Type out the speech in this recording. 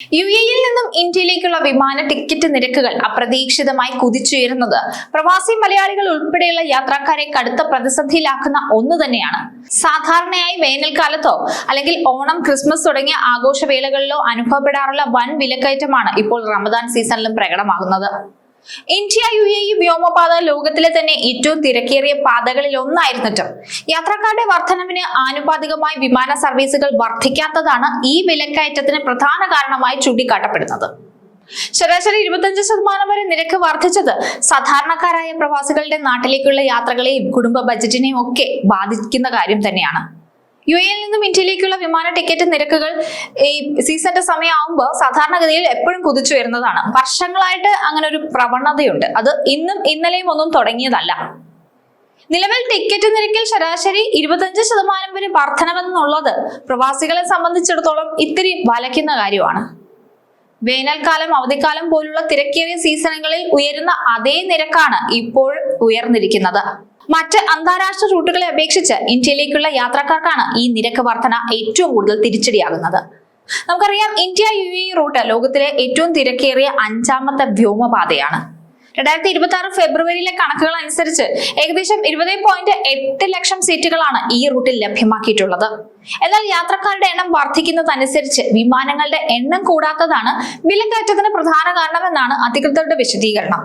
യുഎഇയിൽ നിന്നും ഇന്ത്യയിലേക്കുള്ള വിമാന ടിക്കറ്റ് നിരക്കുകൾ അപ്രതീക്ഷിതമായി കുതിച്ചുയരുന്നത് പ്രവാസി മലയാളികൾ ഉൾപ്പെടെയുള്ള യാത്രക്കാരെ കടുത്ത പ്രതിസന്ധിയിലാക്കുന്ന ഒന്ന് തന്നെയാണ്. സാധാരണയായി വേനൽക്കാലത്തോ അല്ലെങ്കിൽ ഓണം, ക്രിസ്മസ് തുടങ്ങിയ ആഘോഷവേളകളിലോ അനുഭവപ്പെടാറുള്ള വൻ വിലക്കയറ്റമാണ് ഇപ്പോൾ റമദാൻ സീസണിലും പ്രകടമാകുന്നത്. ഇന്ത്യ യുഎഇ വ്യോമപാത ലോകത്തിലെ തന്നെ ഏറ്റവും തിരക്കേറിയ പാതകളിൽ ഒന്നായിരുന്നിട്ടും യാത്രക്കാരുടെ വർധനവിന് ആനുപാതികമായി വിമാന സർവീസുകൾ വർദ്ധിക്കാത്തതാണ് ഈ വിലക്കയറ്റത്തിന് പ്രധാന കാരണമായി ചൂണ്ടിക്കാട്ടപ്പെടുന്നത്. ശരാശരി 25% വരെ നിരക്ക് വർദ്ധിച്ചത് സാധാരണക്കാരായ പ്രവാസികളുടെ നാട്ടിലേക്കുള്ള യാത്രകളെയും കുടുംബ ബജറ്റിനെയും ഒക്കെ ബാധിക്കുന്ന കാര്യം തന്നെയാണ്. യുഎഇയിൽ നിന്നും ഇന്ത്യയിലേക്കുള്ള വിമാന ടിക്കറ്റ് നിരക്കുകൾ ഈ സീസണിന്റെ സമയമാകുമ്പോൾ സാധാരണഗതിയിൽ എപ്പോഴും കുതിച്ചു വരുന്നതാണ്. വർഷങ്ങളായിട്ട് അങ്ങനെ ഒരു പ്രവണതയുണ്ട്. അത് ഇന്നും ഇന്നലെയും ഒന്നും തുടങ്ങിയതല്ല. നിലവിൽ ടിക്കറ്റ് നിരക്കിൽ ശരാശരി 25% വരെ വർധനവെന്നുള്ളത് പ്രവാസികളെ സംബന്ധിച്ചിടത്തോളം ഇത്തിരി വലയ്ക്കുന്ന കാര്യമാണ്. വേനൽക്കാലം, അവധിക്കാലം പോലുള്ള തിരക്കേറിയ സീസണുകളിൽ ഉയരുന്ന അതേ നിരക്കാണ് ഇപ്പോൾ ഉയർന്നിരിക്കുന്നത്. മറ്റ് അന്താരാഷ്ട്ര റൂട്ടുകളെ അപേക്ഷിച്ച് ഇന്ത്യയിലേക്കുള്ള യാത്രക്കാർക്കാണ് ഈ നിരക്ക് വർധന ഏറ്റവും കൂടുതൽ തിരിച്ചടിയാകുന്നത്. നമുക്കറിയാം, ഇന്ത്യ യുഎഇ റൂട്ട് ലോകത്തിലെ ഏറ്റവും തിരക്കേറിയ 5ാമത്തെ വ്യോമപാതയാണ്. 2026 ഫെബ്രുവരിയിലെ കണക്കുകൾ അനുസരിച്ച് ഏകദേശം 20.8 ലക്ഷം സീറ്റുകളാണ് ഈ റൂട്ടിൽ ലഭ്യമാക്കിയിട്ടുള്ളത്. എന്നാൽ യാത്രക്കാരുടെ എണ്ണം വർദ്ധിക്കുന്നതനുസരിച്ച് വിമാനങ്ങളുടെ എണ്ണം കൂടാത്തതാണ് വിലക്കയറ്റത്തിന് പ്രധാന കാരണമെന്നാണ് അധികൃതരുടെ വിശദീകരണം.